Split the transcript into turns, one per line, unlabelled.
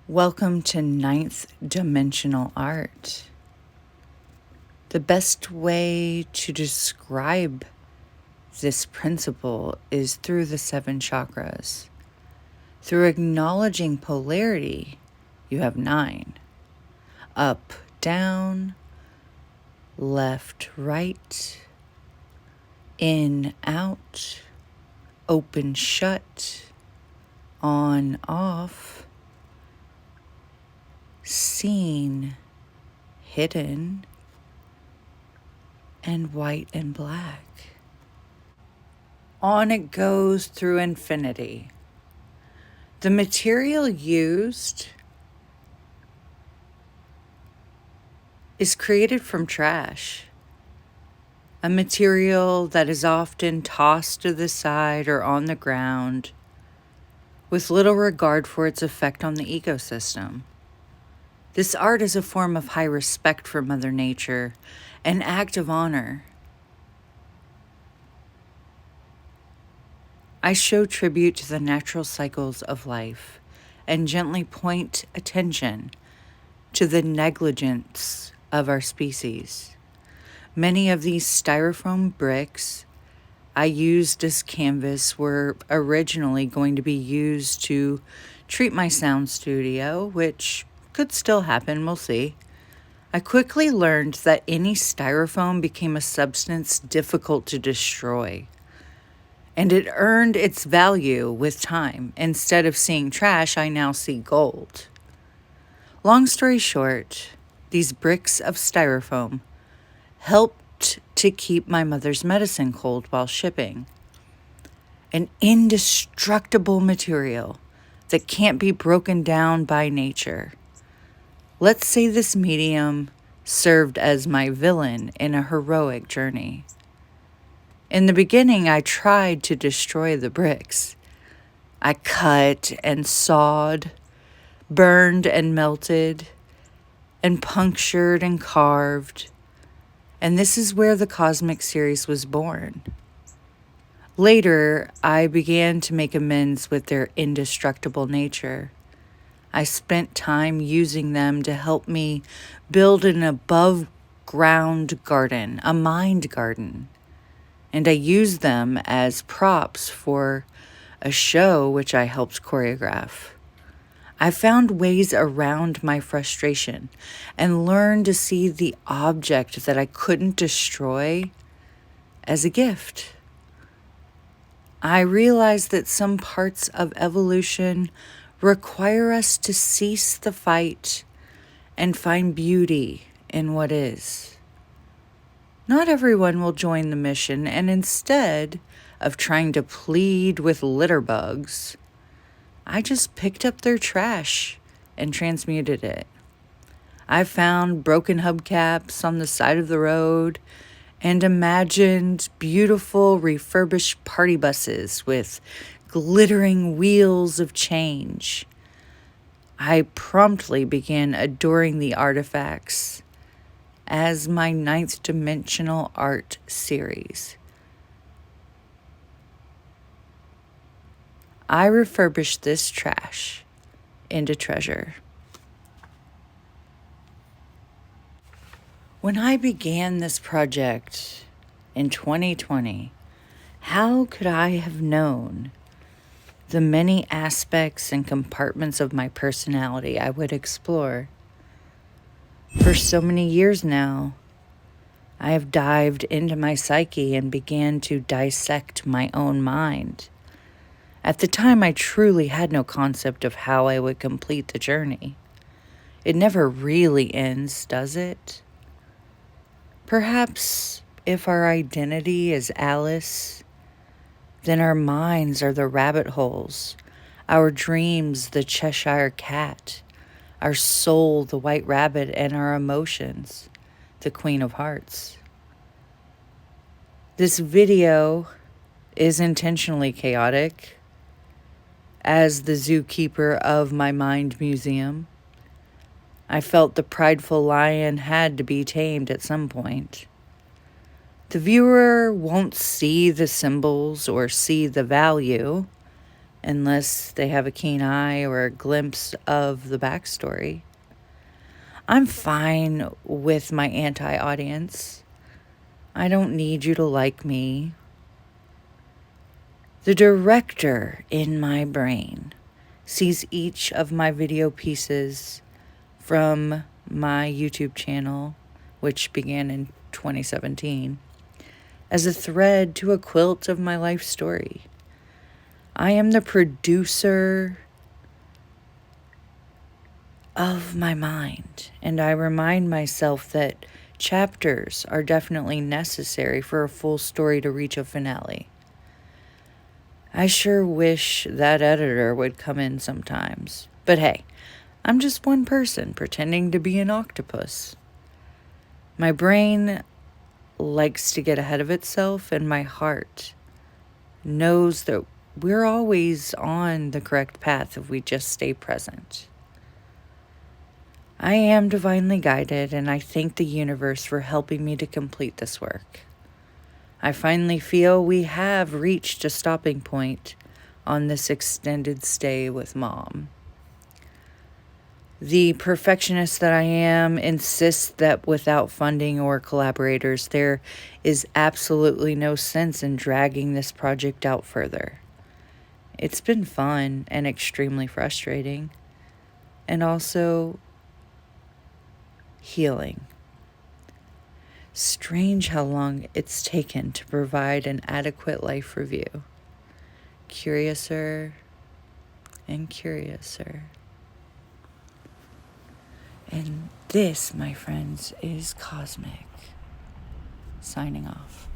Welcome to ninth dimensional art. The best way to describe this principle is through the 7 chakras. Through acknowledging polarity, you have 9. Up, down, left, right, in, out, open, shut, on, off, seen, hidden, and white and black. On it goes through infinity. The material used is created from trash, a material that is often tossed to the side or on the ground with little regard for its effect on the ecosystem. This art is a form of high respect for Mother Nature, an act of honor. I show tribute to the natural cycles of life and gently point attention to the negligence of our species. Many of these styrofoam bricks I used as canvas were originally going to be used to treat my sound studio, which could still happen, we'll see. I quickly learned that any styrofoam became a substance difficult to destroy, and it earned its value with time. Instead of seeing trash, I now see gold. Long story short, these bricks of styrofoam helped to keep my mother's medicine cold while shipping. An indestructible material that can't be broken down by nature. Let's say this medium served as my villain in a heroic journey. In the beginning, I tried to destroy the bricks. I cut and sawed, burned and melted, and punctured and carved. And this is where the Cosmic series was born. Later, I began to make amends with their indestructible nature. I spent time using them to help me build an above-ground garden, a mind garden. And I used them as props for a show which I helped choreograph. I found ways around my frustration and learned to see the object that I couldn't destroy as a gift. I realized that some parts of evolution require us to cease the fight and find beauty in what is. Not everyone will join the mission, and instead of trying to plead with litter bugs, I just picked up their trash and transmuted it. I found broken hubcaps on the side of the road and imagined beautiful refurbished party buses with glittering wheels of change. I promptly began adoring the artifacts as my 9th dimensional art series. I refurbished this trash into treasure. When I began this project in 2020, how could I have known the many aspects and compartments of my personality I would explore? For so many years now, I have dived into my psyche and began to dissect my own mind. At the time, I truly had no concept of how I would complete the journey. It never really ends, does it? Perhaps if our identity is Alice, then our minds are the rabbit holes, our dreams the Cheshire Cat, our soul the White Rabbit, and our emotions the Queen of Hearts. This video is intentionally chaotic. As the zookeeper of my mind museum, I felt the prideful lion had to be tamed at some point. The viewer won't see the symbols or see the value unless they have a keen eye or a glimpse of the backstory. I'm fine with my anti-audience. I don't need you to like me. The director in my brain sees each of my video pieces from my YouTube channel, which began in 2017, as a thread to a quilt of my life story. I am the producer of my mind, and I remind myself that chapters are definitely necessary for a full story to reach a finale. I sure wish that editor would come in sometimes, but hey, I'm just one person pretending to be an octopus. My brain likes to get ahead of itself, and my heart knows that we're always on the correct path if we just stay present. I am divinely guided, and I thank the universe for helping me to complete this work. I finally feel we have reached a stopping point on this extended stay with Mom. The perfectionist that I am insists that without funding or collaborators, there is absolutely no sense in dragging this project out further. It's been fun and extremely frustrating, and also healing. Strange how long it's taken to provide an adequate life review. Curiouser and curiouser. And this, my friends, is Cosmic. Signing off.